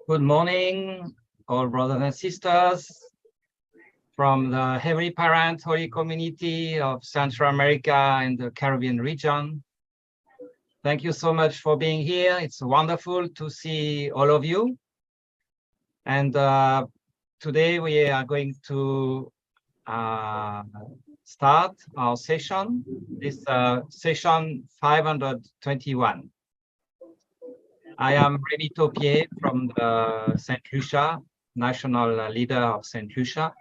Good morning, all brothers and sisters from the Heavenly Parent Holy Community of Central America and the Caribbean region. Thank you so much for being here. It's wonderful to see all of you. And today we are going to start our session. This session 521. I am Rémi Taupier from the St. Lucia, national leader of St. Lucia,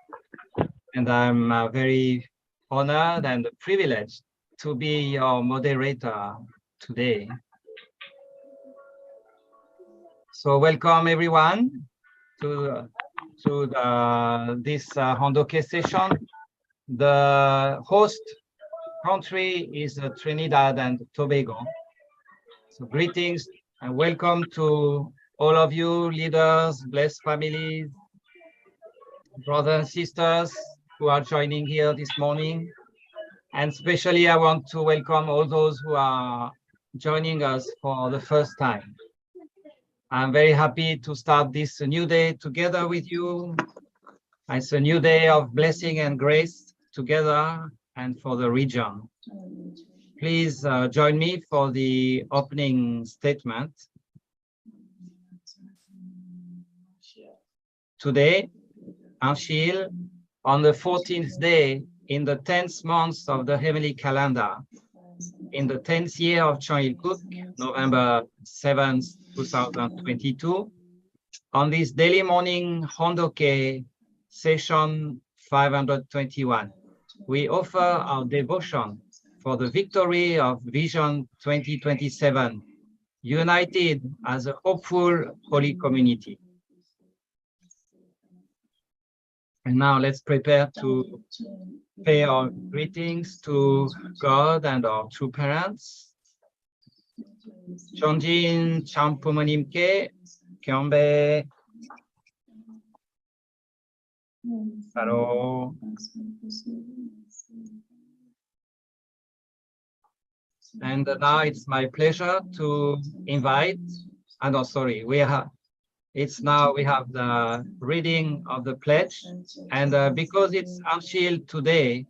and I'm very honored and privileged to be your moderator today. So welcome everyone to this Hondoke session. The host country is Trinidad and Tobago. So greetings and welcome to all of you leaders, blessed families, brothers and sisters who are joining here this morning. And especially I want to welcome all those who are joining us for the first time. I'm very happy to start this new day together with you. It's a new day of blessing and grace together and for the region. Please join me for the opening statement. Today, Anshil, on the 14th day in the 10th month of the heavenly calendar, in the 10th year of Changilcook, November 7th, 2022, on this daily morning Hondoke session 521, we offer our devotion for the victory of Vision 2027, united as a hopeful holy community. And now let's prepare to pay our greetings to God and our true parents. Chonjin Champumanimke, Kyombe, Saro. And now it's my pleasure to invite, we have the reading of the pledge, and because it's Anshil today,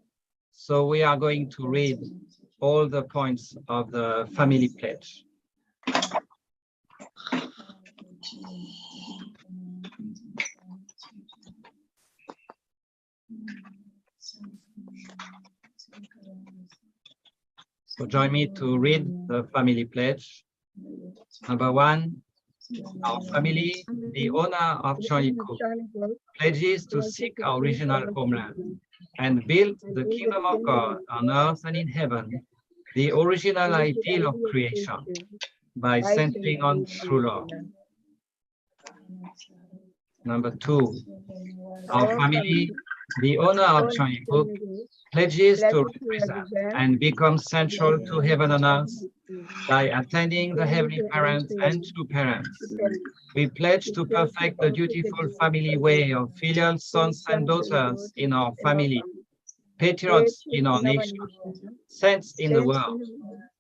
so we are going to read all the points of the family pledge. So join me to read the family pledge. Number 1, our family, the owner of Changilcook, pledges to seek our original homeland and build the kingdom of God on earth and in heaven, the original ideal of creation, by centering on true love. Number 2, our family, the owner of Changilcook, pledges to represent and become central to heaven and earth by attending the Heavenly Parents and True Parents. We pledge to perfect the dutiful family way of filial sons and daughters in our family, patriots in our nation, saints in the world,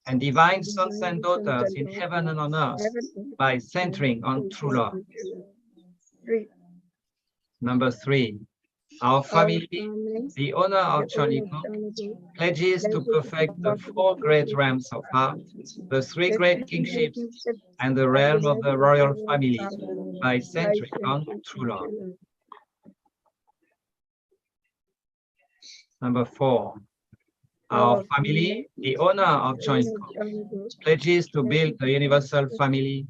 and divine sons and daughters in heaven and on earth by centering on true love. Number 3, our family, the owner of Changilcook, pledges to perfect the 4 great realms of heart, the 3 great kingships, and the realm of the royal family by centering on true love. Number 4, our family, the owner of Changilcook, pledges to build the universal family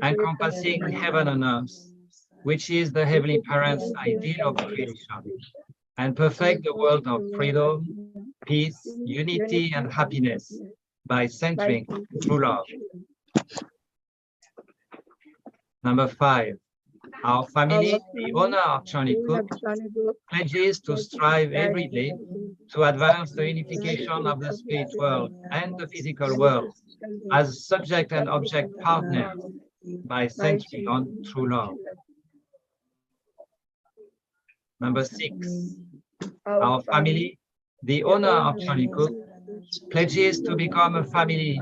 encompassing heaven and earth, which is the Heavenly Parents' ideal of creation, and perfect the world of freedom, peace, unity, and happiness by centering true love. Number 5, our family, the owner of Changilcook, pledges to strive every day to advance the unification of the spirit world and the physical world as subject and object partners by centering on true love. Number 6, our family, the owner of Changilcook, pledges to become a family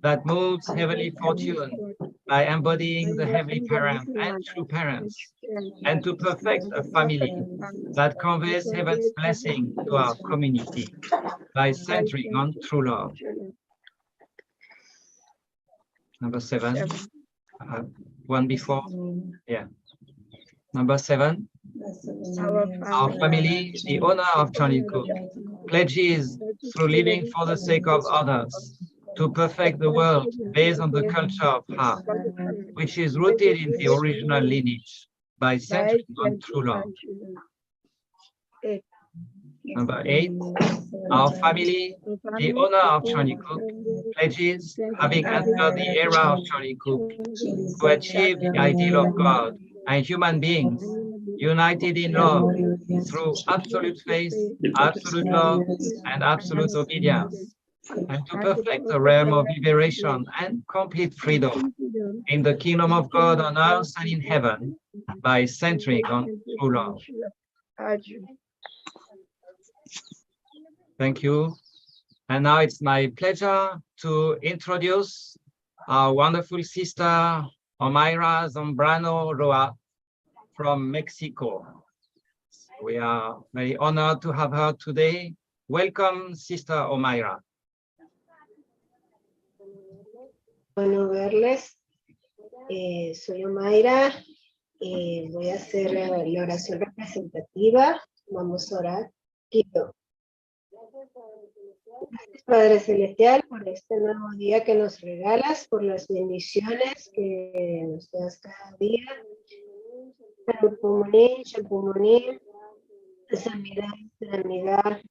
that moves heavenly fortune by embodying the heavenly parent and true parents, and to perfect a family that conveys heaven's blessing to our community by centering on true love. Number 7, one before, yeah. Number 7, our family, the owner of Charlie Cook, pledges through living for the sake of others to perfect the world based on the culture of heart, which is rooted in the original lineage by centering on true love. Number 8, our family, the owner of Charlie Cook, pledges, having entered the era of Charlie Cook, to achieve the ideal of God and human beings united in love through absolute faith, absolute love, and absolute obedience, and to perfect the realm of liberation and complete freedom in the kingdom of God on earth and in heaven by centering on true love. Thank you. And now it's my pleasure to introduce our wonderful sister, Omaira Zambrano Roa from Mexico. We are very honored to have her today. Welcome, Sister Omaira. Bueno verles. Soy Omaira. Voy a hacer la oración representativa. Vamos a orar. Quiero. Gracias, Padre Celestial, por este nuevo día que nos regalas, por las bendiciones que nos das cada día. Champumuní, sanidad.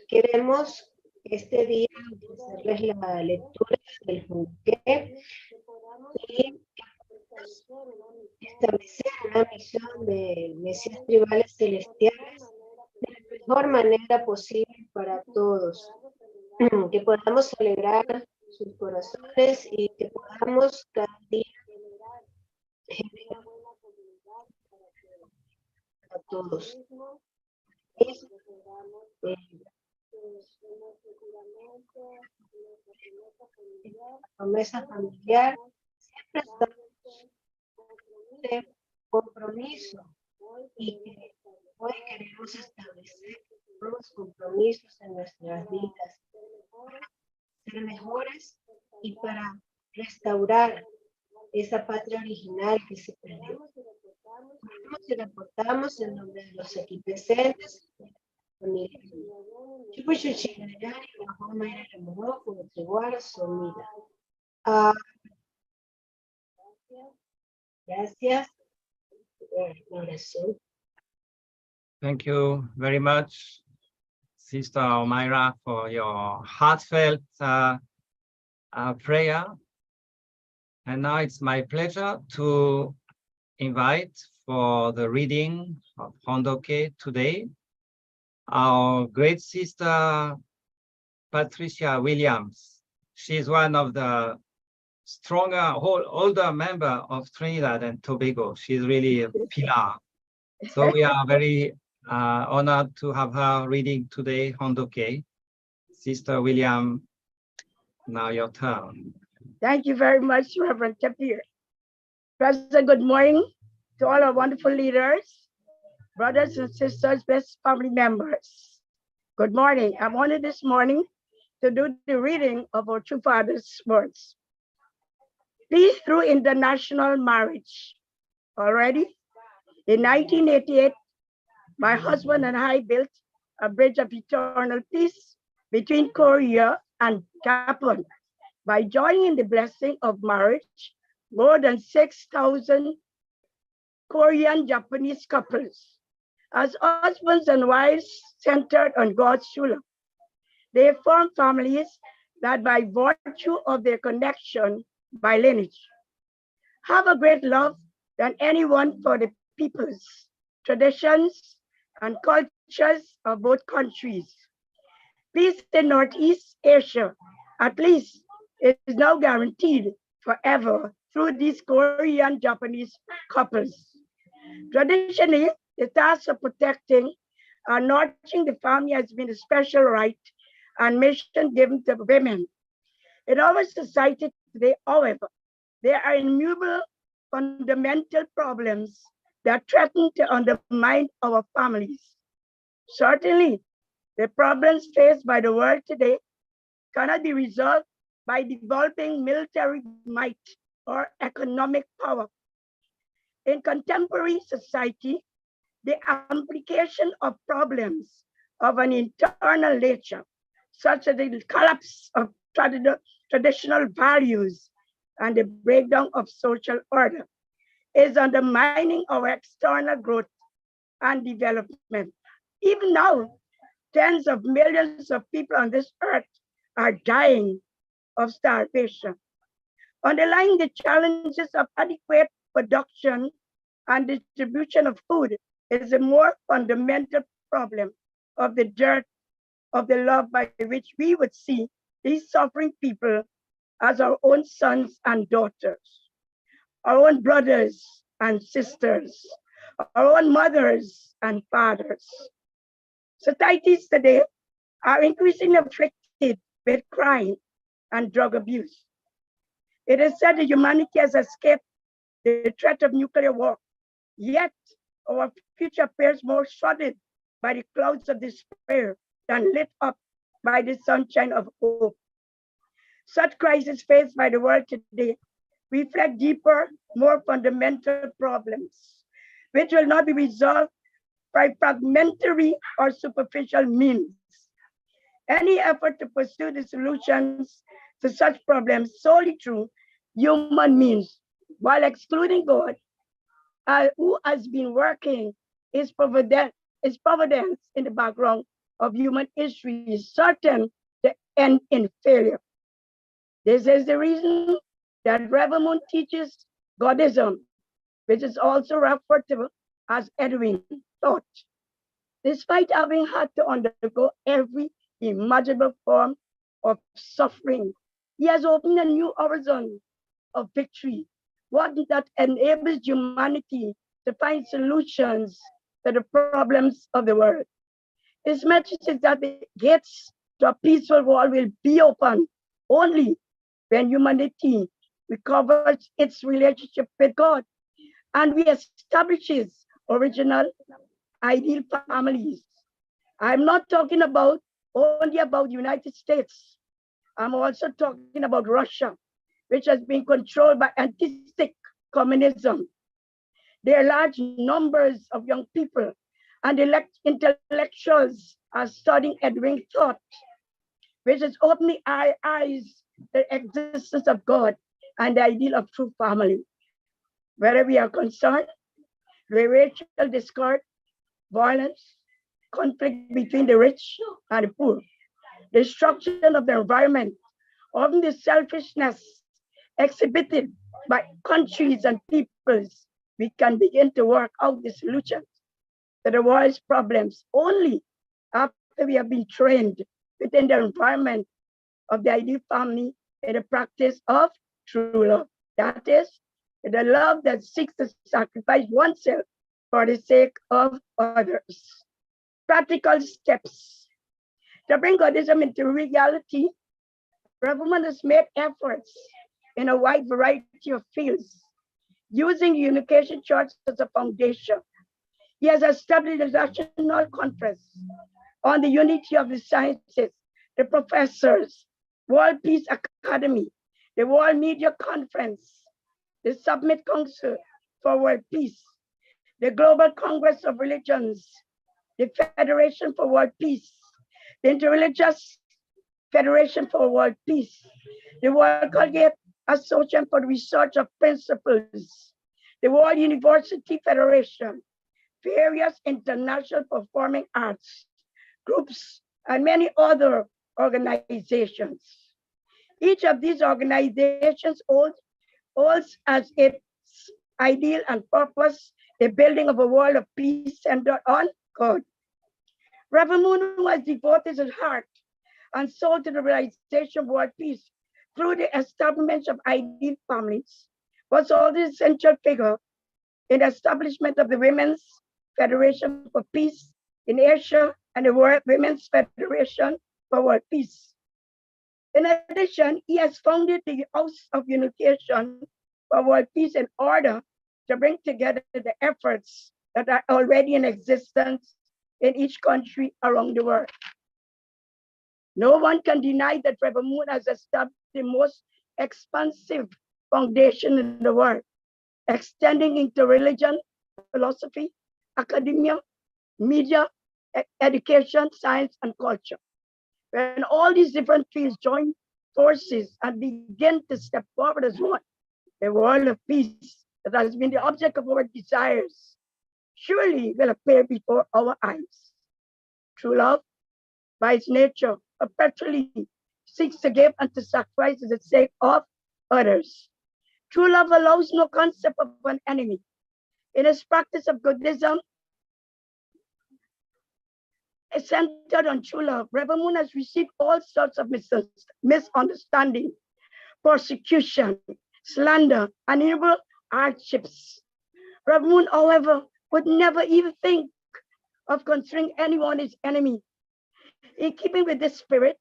Queremos este día ofrecerles la lectura del Junqué y establecer una misión de mesías tribales celestiales de la mejor manera posible para todos. Que podamos alegrar sus corazones y que podamos cada día generar a todos. Promesa familiar siempre está de compromiso y que hoy queremos establecer nuevos compromisos en nuestras vidas, ser mejores y para restaurar esa patria original que se perdió. Y reportamos en nombre de los aquí presentes, familia. Gracias. Thank you very much, Sister Omaira, for your heartfelt prayer. And now it's my pleasure to invite for the reading of Hondoke today our great sister Patricia Williams. She's one of the stronger, older member of Trinidad and Tobago. She's really a pillar. So we are very honored to have her reading today, Hondoke. Sister William, now your turn. Thank you very much, Reverend Tapir. President, good morning to all our wonderful leaders, brothers and sisters, best family members. Good morning. I'm honored this morning to do the reading of our two fathers' words. Peace through international marriage. Already, in 1988, my husband and I built a bridge of eternal peace between Korea and Japan by joining the blessing of marriage. More than 6,000 Korean-Japanese couples as husbands and wives centered on God's true love. They form families that by virtue of their connection by lineage have a great love than anyone for the peoples, traditions, and cultures of both countries. Peace in Northeast Asia, at least, is now guaranteed forever through these Korean-Japanese couples. Traditionally, the task of protecting and nurturing the family has been a special right and mission given to women. In our society today, however, There are innumerable fundamental problems that threaten to undermine our families. Certainly, the problems faced by the world today cannot be resolved by developing military might or economic power. In contemporary society, the application of problems of an internal nature, such as the collapse of traditional values and the breakdown of social order, is undermining our external growth and development. Even now, tens of millions of people on this earth are dying of starvation. Underlying the challenges of adequate production and distribution of food is a more fundamental problem of the dearth of the love by which we would see these suffering people as our own sons and daughters, our own brothers and sisters, our own mothers and fathers. Societies today are increasingly afflicted with crime and drug abuse. It is said that humanity has escaped the threat of nuclear war, yet our future appears more shrouded by the clouds of despair than lit up by the sunshine of hope. Such crises faced by the world today reflect deeper, more fundamental problems, which will not be resolved by fragmentary or superficial means. Any effort to pursue the solutions to such problems solely through human means, while excluding God, who has been working his providence in the background of human history, is certain to end in failure. This is the reason that Reverend Moon teaches Godism, which is also referred to as Edwin thought. Despite having had to undergo every imaginable form of suffering, he has opened a new horizon of victory, one that enables humanity to find solutions to the problems of the world. His message is that the gates to a peaceful world will be open only when humanity recovers its relationship with God and reestablishes original ideal families. I'm not talking about only about the United States. I'm also talking about Russia, which has been controlled by anti-stick communism. There are large numbers of young people and intellectuals are studying Edwin thought, which is opening our eyes to the existence of God and the ideal of true family. Where we are concerned, the racial discord, violence, conflict between the rich and the poor, destruction of the environment, often the selfishness exhibited by countries and peoples, we can begin to work out the solutions to the world's problems only after we have been trained within the environment of the ideal family in the practice of true love. That is, the love that seeks to sacrifice oneself for the sake of others. Practical steps. To bring Godism into reality, Reverend has made efforts in a wide variety of fields, using the Unification Church as a foundation. He has established a national conference on the unity of the sciences, the professors, World Peace Academy, the World Media Conference, the Summit Council for World Peace, the Global Congress of Religions, the Federation for World Peace, the Interreligious Federation for World Peace, the World Collegiate Association for the Research of Principles, the World University Federation, various international performing arts groups, and many other organizations. Each of these organizations holds as its ideal and purpose the building of a world of peace centered on God. Reverend Moon, who has devoted his heart and soul to the realization of world peace through the establishment of ideal families, was also the essential figure in the establishment of the Women's Federation for Peace in Asia and the World Women's Federation for World Peace. In addition, he has founded the House of Unification for world peace in order to bring together the efforts that are already in existence in each country around the world. No one can deny that Reverend Moon has established the most expansive foundation in the world, extending into religion, philosophy, academia, media, education, science, and culture. When all these different fields join forces and begin to step forward as one, the world of peace that has been the object of our desires surely will appear before our eyes. True love, by its nature, perpetually seeks to give and to sacrifice for the sake of others. True love allows no concept of an enemy. In its practice of Buddhism, is centered on true love. Reverend Moon has received all sorts of misunderstanding, persecution, slander, and evil hardships. Reverend Moon, however, would never even think of considering anyone his enemy. In keeping with this spirit,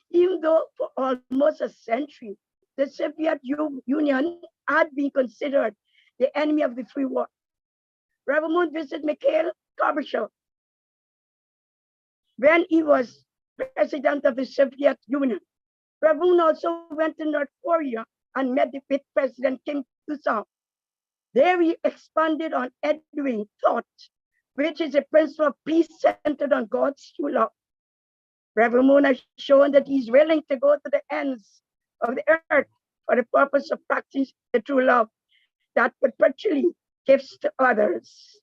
even though for almost a century, the Soviet Union had been considered the enemy of the free world. Reverend Moon visited Mikhail Gorbachev when he was president of the Soviet Union. Reverend Moon also went to North Korea and met with President Kim Il-sung. There he expanded on Edwin thought, which is a principle of peace centered on God's true love. Reverend Moon has shown that he's willing to go to the ends of the earth for the purpose of practicing the true love that perpetually gives to others.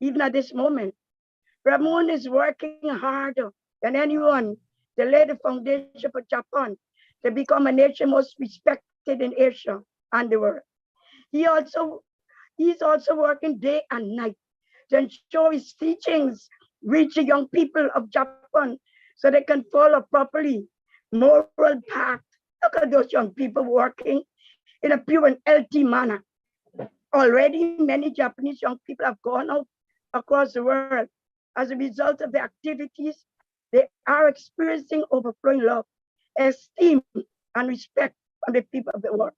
Even at this moment, Reverend Moon is working harder than anyone to lay the foundation for Japan to become a nation most respected in Asia and the world. He's also working day and night to ensure his teachings reach the young people of Japan so they can follow properly moral path. Look at those young people working in a pure and healthy manner. Already, many Japanese young people have gone out across the world. As a result of the activities, they are experiencing overflowing love, esteem, and respect from the people of the world.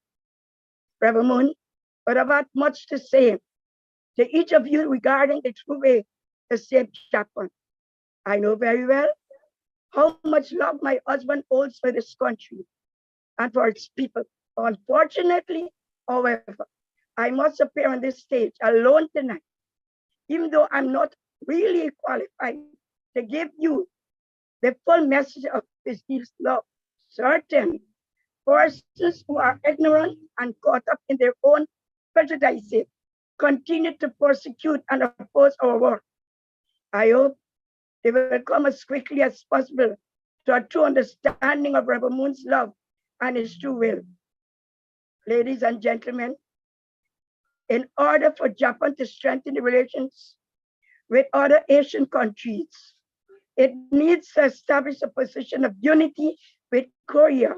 Reverend Moon would have had much to say to each of you regarding the true way to save Japan. I know very well how much love my husband holds for this country and for its people. Unfortunately, however, I must appear on this stage alone tonight, even though I'm not really qualified to give you the full message of this deep love. Certain persons who are ignorant and caught up in their own prejudices continue to persecute and oppose our work. I hope they will come as quickly as possible to a true understanding of Reverend Moon's love and his true will. Ladies and gentlemen, in order for Japan to strengthen the relations with other Asian countries, it needs to establish a position of unity with Korea.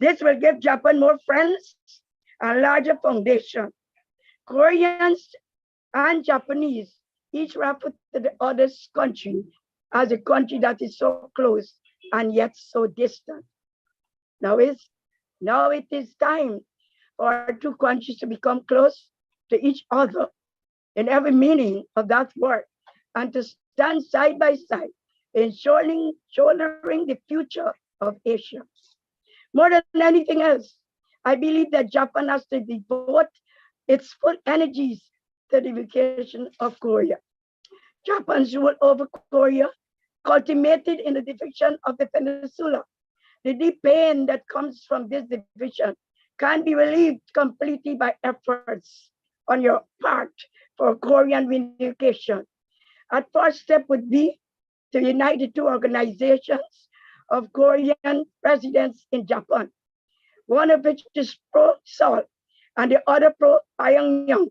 This will give Japan more friends and larger foundation. Koreans and Japanese each refer to the other's country as a country that is so close and yet so distant. Now it is time for our two countries to become close to each other in every meaning of that word, and to stand side by side in shouldering the future of Asia. More than anything else, I believe that Japan has to devote its full energies to the unification of Korea. Japan's rule over Korea culminated in the division of the peninsula. The deep pain that comes from this division can be relieved completely by efforts on your part for Korean unification. Our first step would be to unite the two organizations of Korean residents in Japan, one of which is pro-Seoul and the other pro-Pyongyang.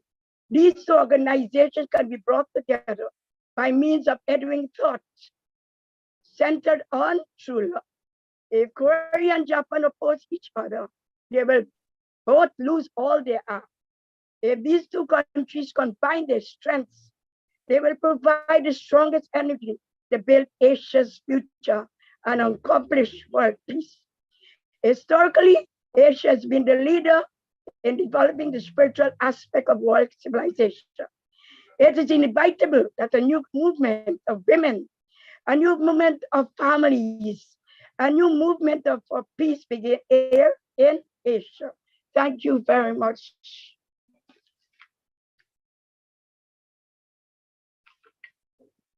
These two organizations can be brought together by means of edwin thought centered on true love. If Korea and Japan oppose each other, they will both lose all they are. If these two countries combine their strengths, they will provide the strongest energy to build Asia's future and accomplish world peace. Historically, Asia has been the leader in developing the spiritual aspect of world civilization. It is inevitable that a new movement of women, a new movement of families, a new movement of peace begin here in Asia. Thank you very much.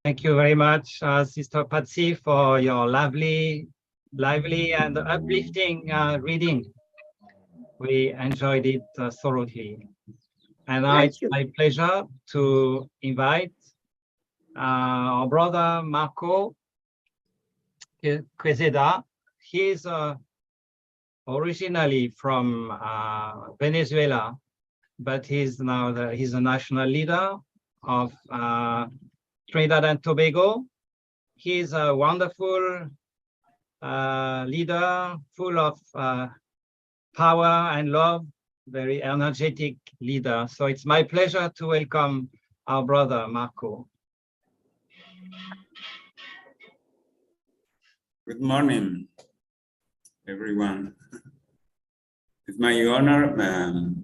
Thank you very much, Sister Patsy, for your lively and uplifting reading. We enjoyed it thoroughly. And now it's my pleasure to invite our brother Marco Quezada. He's originally from Venezuela, but he's now he's a national leader of Trinidad and Tobago. He's a wonderful leader, full of power and love, very energetic leader. So it's my pleasure to welcome our brother Marco. Good morning, everyone. It's my honor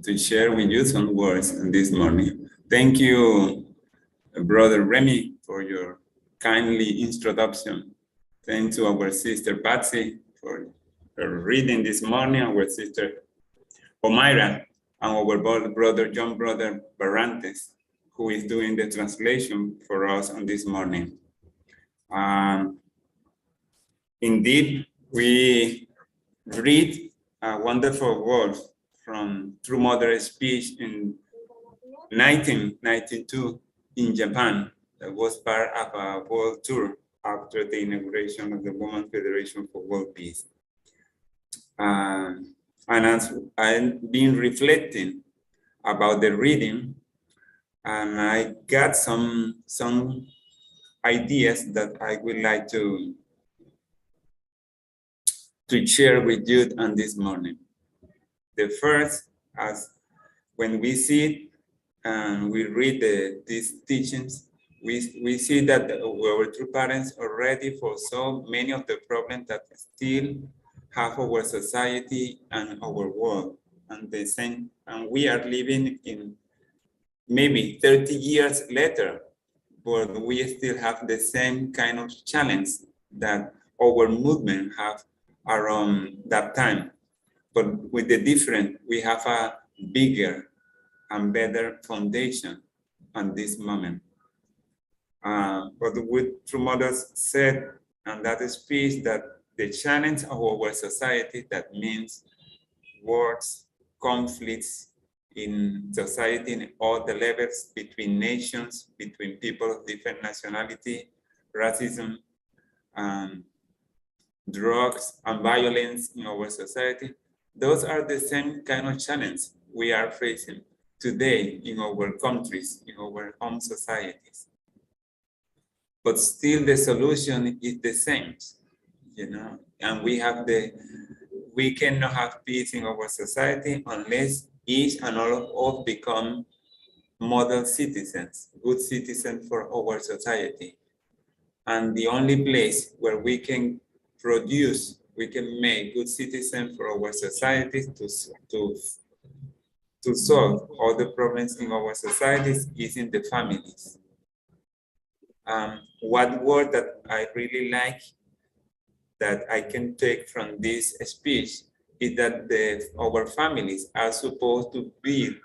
to share with you some words this morning. Thank you, Brother Remy, for your kindly introduction. Thanks to our sister Patsy for her reading this morning, our sister Omaira, and our brother John Brother Barrantes, who is doing the translation for us on this morning. Indeed, we read a wonderful word from True Mother's speech in 1992 in Japan that was part of a world tour after the inauguration of the Women's Federation for World Peace. And as I've been reflecting about the reading, and I got some ideas that I would like to share with you on this morning. The first, as when we see and we read these teachings, we see that our true parents already foresaw many of the problems that still have our society and our world, and the same. And we are living in maybe 30 years later, but we still have the same kind of challenge that our movement have around that time. But with the difference, we have a bigger and better foundation on this moment. But what True Mothers said, and that speech, that the challenge of our society, that means wars, conflicts in society in all the levels, between nations, between people of different nationality, racism, drugs and violence in our society, those are the same kind of challenge we are facing today in our countries, in our own societies. But still the solution is the same, you know, and we cannot have peace in our society unless each and all of us become model citizens, good citizens for our society. And the only place where we can produce, we can make good citizens for our societies to solve all the problems in our societies is in the families. One word that I really like that I can take from this speech is that our families are supposed to be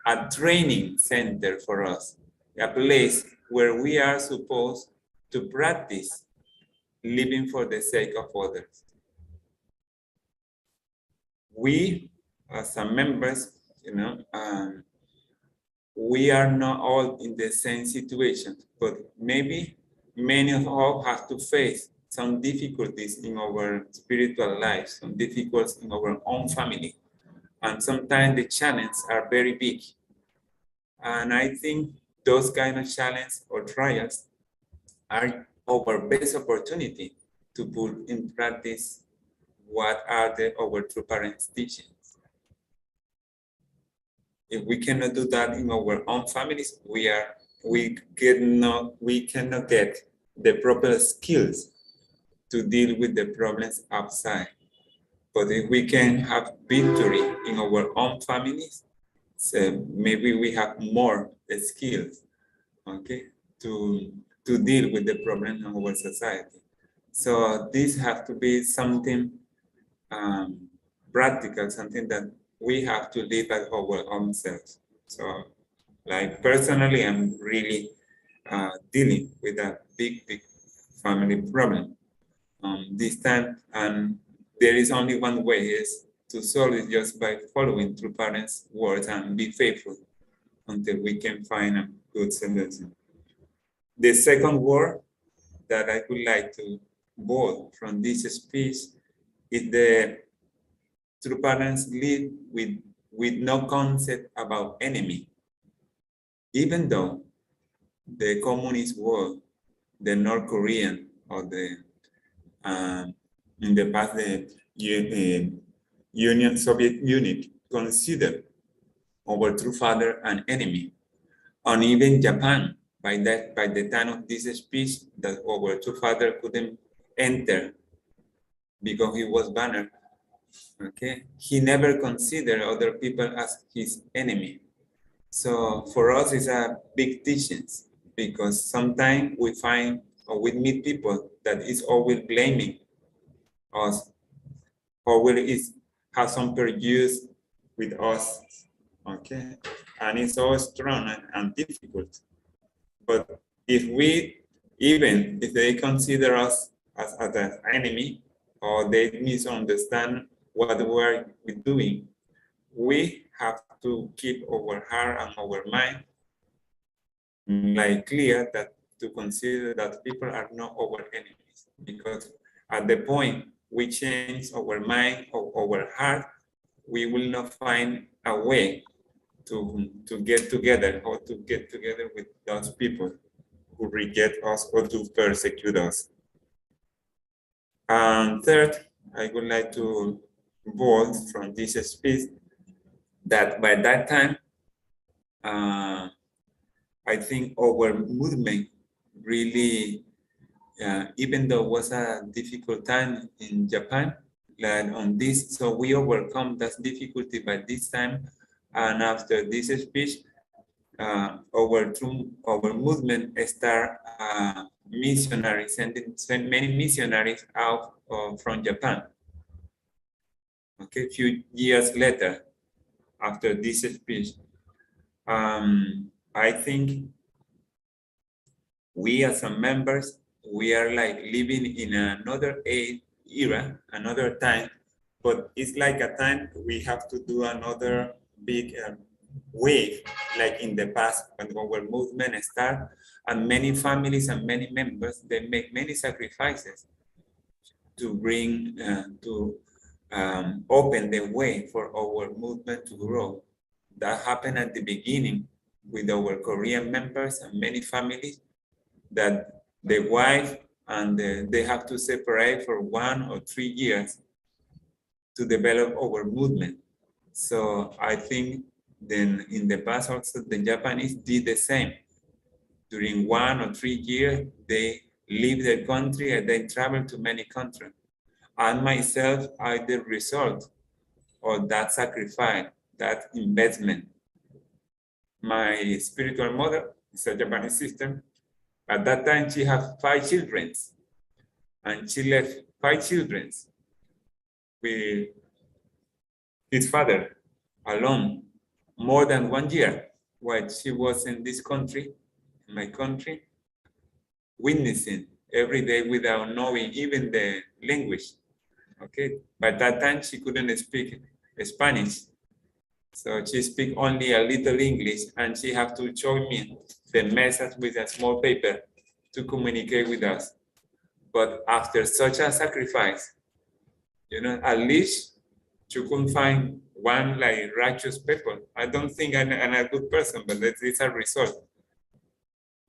a training center for us, a place where we are supposed to practice living for the sake of others. We, as some members, you know, we are not all in the same situation, but maybe many of us have to face some difficulties in our spiritual lives, some difficulties in our own family. And sometimes the challenges are very big. And I think those kind of challenges or trials are our best opportunity to put in practice what are our true parents' teachings. If we cannot do that in our own families, we cannot get the proper skills to deal with the problems outside. But if we can have victory in our own families, so maybe we have more skills, okay, to deal with the problems in our society. So this has to be something practical, something that we have to live at our own selves. So, like personally, I'm really dealing with a big family problem this time, and there is only one way is to solve it just by following through parents' words and be faithful until we can find a good solution. The second word that I would like to bold from this speech is the true parents live with no concept about enemy. Even though the communist world, the North Korean or the in the past the Soviet Union considered our true father an enemy, and even Japan by the time of this speech that our true father couldn't enter because he was banned. Okay, he never considered other people as his enemy. So for us, it's a big teaching because sometimes we find or we meet people that is always blaming us, or will is have some prejudice with us. Okay, and it's so strong and difficult. But if even if they consider us as an enemy, or they misunderstand what we're doing, we have to keep our heart and our mind like clear that to consider that people are not our enemies, because at the point we change our mind or our heart, we will not find a way to get together or to get together with those people who reject us or to persecute us. And third, I would like to bold from this speech that by that time, I think our movement really, even though it was a difficult time in Japan, like on this, so we overcome that difficulty by this time. And after this speech, our movement start missionaries, send many missionaries out from Japan. Okay, a few years later, after this speech, I think we as members, we are like living in another era, another time, but it's like a time we have to do another big wave, like in the past when our movement started, and many families and many members, they make many sacrifices to bring, open the way for our movement to grow. That happened at the beginning with our Korean members and many families, that the wife and they have to separate for 1 or 3 years to develop our movement. So I think then in the past also the Japanese did the same. During 1 or 3 years, they leave the country and they travel to many countries. And myself, I the result of that sacrifice, that investment. My spiritual mother is a Japanese sister. At that time, she had 5 children, and she left 5 children with his father alone more than 1 year while she was in this country, in my country, witnessing every day without knowing even the language. Okay, by that time she couldn't speak Spanish, so she speak only a little English, and she have to show me the message with a small paper to communicate with us. But after such a sacrifice, you know, at least you can find one like righteous people. I don't think I'm a good person, but it's a result.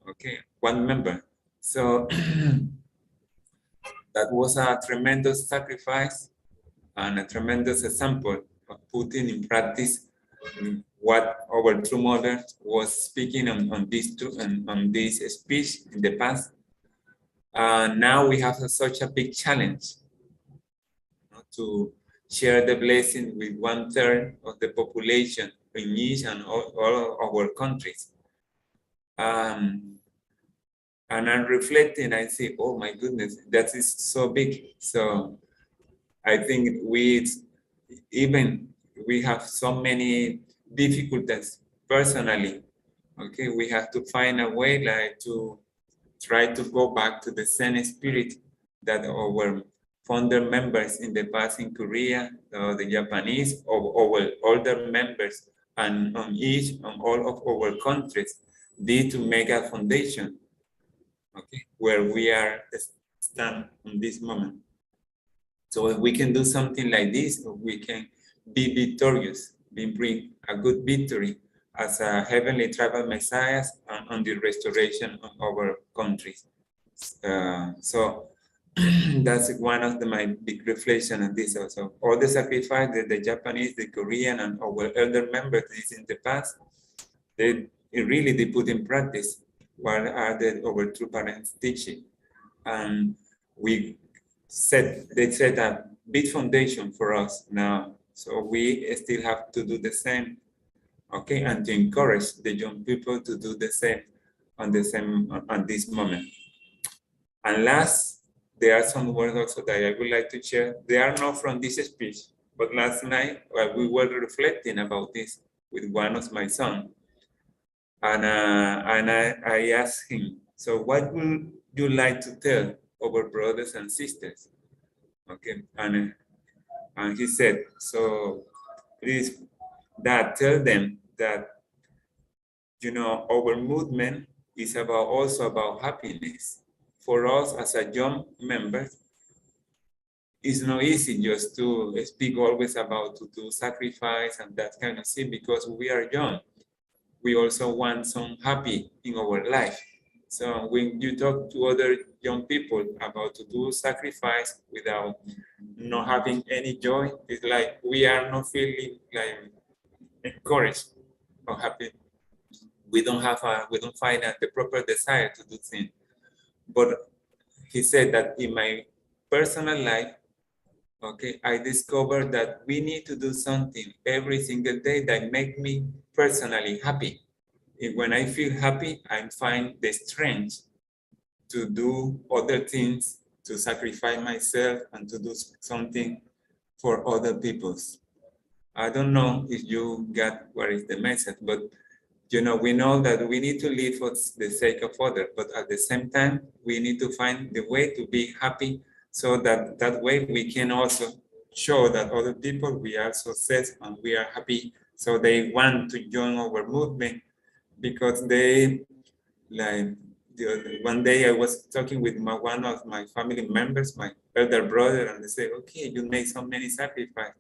Okay, one member. So that was a tremendous sacrifice and a tremendous example of putting in practice what our true mother was speaking on this speech in the past. Now we have such a big challenge to share the blessing with 1/3 of the population in each and all of our countries. And I'm reflecting, I say, oh my goodness, that is so big. So I think we have so many difficulties personally. Okay, we have to find a way like to try to go back to the same spirit that our founder members in the past in Korea, the Japanese, or our older members, and on all of our countries did to make a foundation. Okay, where we are stand in this moment. So if we can do something like this, we can be victorious, bring a good victory as a heavenly tribal messiahs on the restoration of our countries. So that's one of my big reflection on this also. All the sacrifice that the Japanese, the Korean, and our elder members did in the past, they put in practice what are our true parents teaching. And they set a big foundation for us now. So we still have to do the same, okay, and to encourage the young people to do the same on this moment. And last, there are some words also that I would like to share. They are not from this speech, but last night we were reflecting about this with one of my sons. And I asked him, so what would you like to tell our brothers and sisters? Okay, and he said, so please, Dad, tell them that, our movement is also about happiness. For us as a young member, it's not easy just to speak always about to do sacrifice and that kind of thing because we are young. We also want some happy in our life. So when you talk to other young people about to do sacrifice without not having any joy, it's like we are not feeling like encouraged or happy. We don't find the proper desire to do things. But he said that in my personal life, okay, I discovered that we need to do something every single day that make me personally happy. When I feel happy, I find the strength to do other things, to sacrifice myself and to do something for other people. I don't know if you got what is the message, but we know that we need to live for the sake of others, but at the same time, we need to find the way to be happy so that way we can also show that other people, we are success and we are happy. So they want to join our movement because they, like, one day I was talking with one of my family members, my elder brother, and they say, okay, you make so many sacrifices,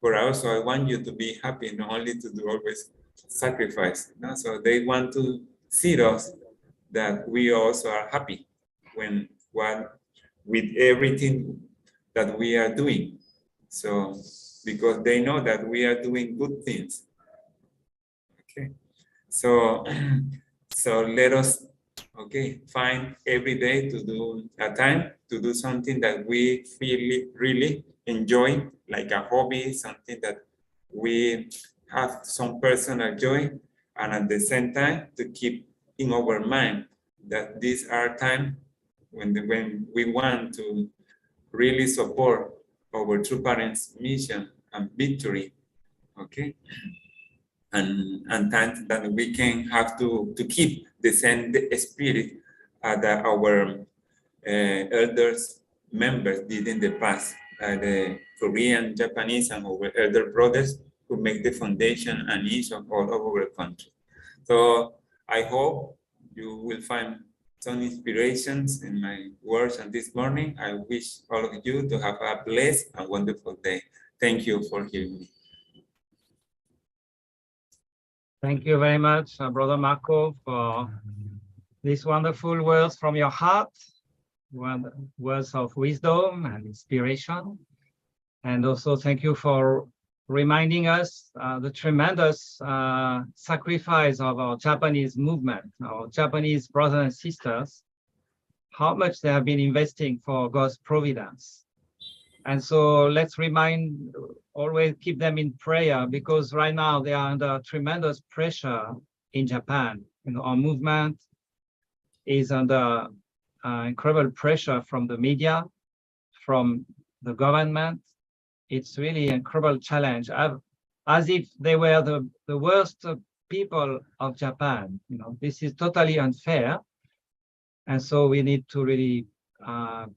but also I want you to be happy, not only to do always sacrifice. So they want to see us that we also are happy with everything that we are doing. So because they know that we are doing good things. Okay. So let us find every day to do a time to do something that we really enjoy, like a hobby, something that we have some personal joy, and at the same time to keep in our mind that these are times when we want to really support our true parents' mission and victory, okay? And times that we can have to keep the same spirit that our elders members did in the past, the Korean, Japanese, and our elder brothers who make the foundation and each of all of our country. So I hope you will find some inspirations in my words and this morning. I wish all of you to have a blessed and wonderful day. Thank you for hearing me. Thank you very much, Brother Marco, for these wonderful words from your heart, words of wisdom and inspiration. And also thank you for reminding us the tremendous sacrifice of our Japanese movement, our Japanese brothers and sisters, how much they have been investing for God's providence. And so let's always keep them in prayer, because right now they are under tremendous pressure in Japan. You know, our movement is under incredible pressure from the media, from the government. It's really an incredible challenge, as if they were the worst people of Japan. You know, this is totally unfair. And so we need to really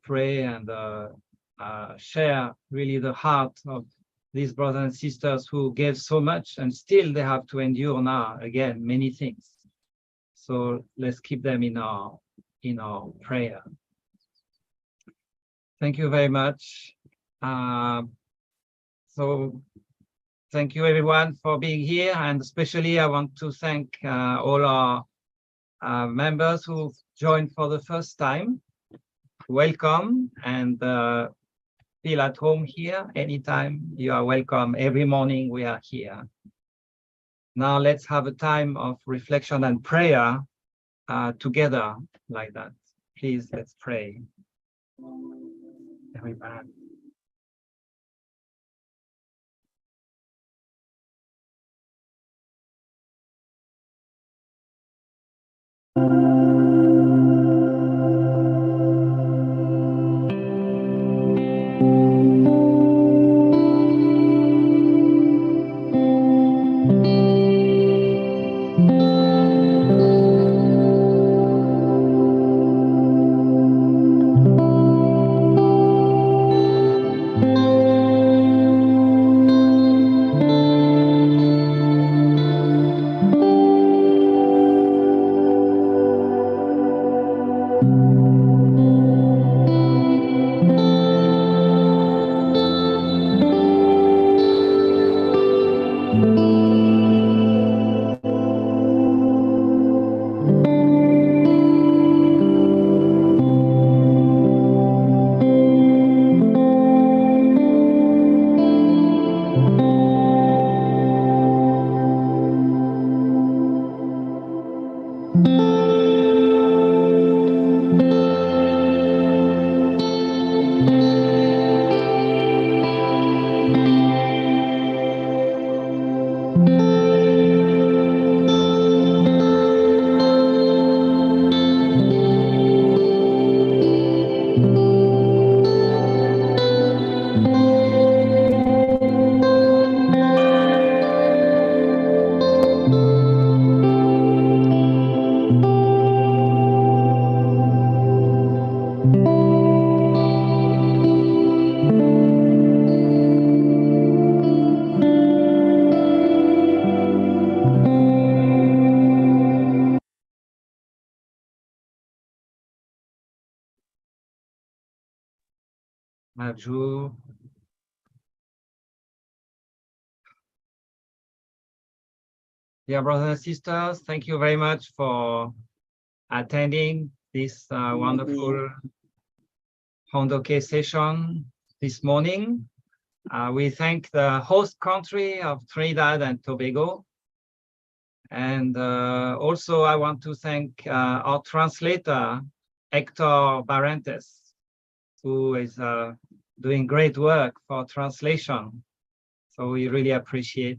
pray and share really the heart of these brothers and sisters who gave so much, and still they have to endure now again many things. So let's keep them in our prayer. Thank you very much. So thank you everyone for being here, and especially I want to thank all our members who joined for the first time. Welcome, and feel at home here anytime. You are welcome. Every morning we are here. Now let's have a time of reflection and prayer together like that. Please, let's pray. Everybody. Maju. Dear brothers and sisters, thank you very much for attending this wonderful Hondoke session this morning. We thank the host country of Trinidad and Tobago. And also I want to thank our translator, Hector Barrantes, who is doing great work for translation. So we really appreciate.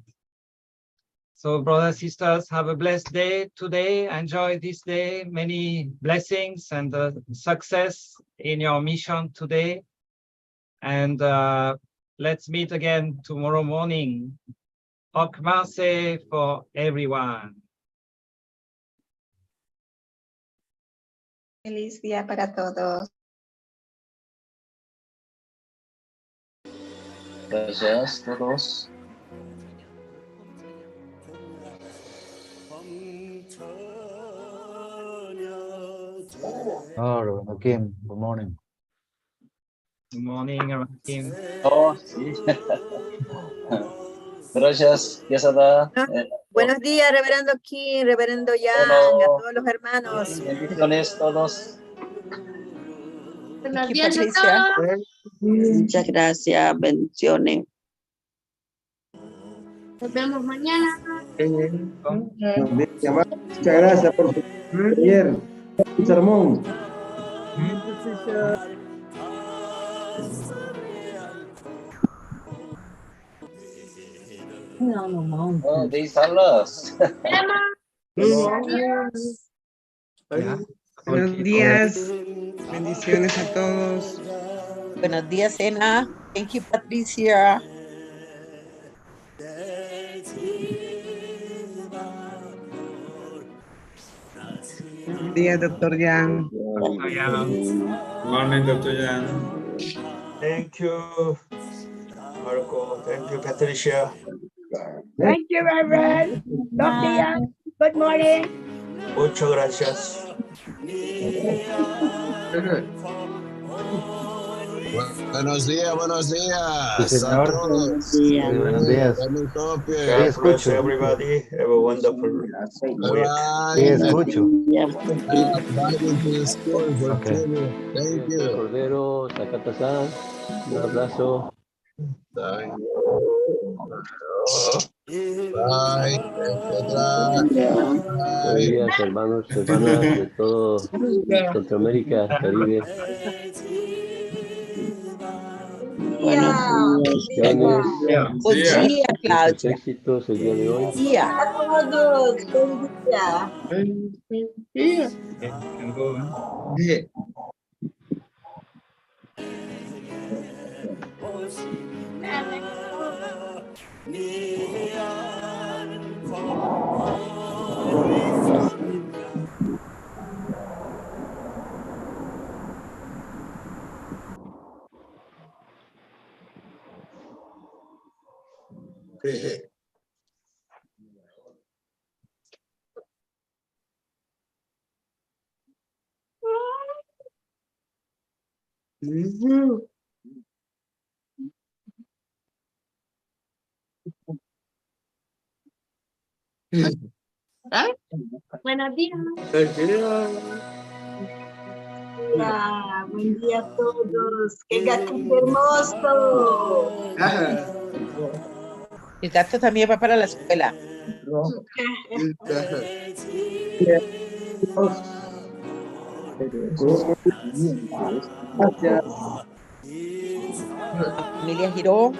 So brothers and sisters, have a blessed day today. Enjoy this day. Many blessings and success in your mission today. And let's meet again tomorrow morning. Ok Marse for everyone. Feliz día para todos. Gracias a todos. Oh, Kim, good morning. Good morning, Kim. Oh, sí. Gracias, Quesada. Buenos días, reverendo Kim, reverendo Yang, a todos los hermanos. Bendiciones todos. Buenos días a todos. Muchas gracias, bendiciones. Nos vemos mañana. Muchas gracias por su ayer, un sermón. Oh, they salas. Yeah. Buenos días. Bendiciones a todos. Buenos días, Ena. Thank you, Patricia. Buenos días, doctor Jan. Morning, Dr. Jan. Thank you, Marco. Thank you, Patricia. Thank you, Reverend. Dr. Young, good morning. Muchas gracias. Buenos días Sí, a señor. todos. Sí, buenos días. Let me copy. Sí, God bless escucho. everybody. Have a wonderful week. Sí, escucho. Driving to the school for Okay. children. Thank you. Cordero, Takata-san, un abrazo. Bye. Bye. Buenos días, hermanos, hermanas de todo Centroamérica, Caribe. Buenos Bendiciones, Buen día, muchos Claudia. éxitos el día de hoy. Día. Yeah, you can go. Buenos días. Buen día a todos. ¡Qué gatito hermoso! El gato también va para la escuela. Familia Giró.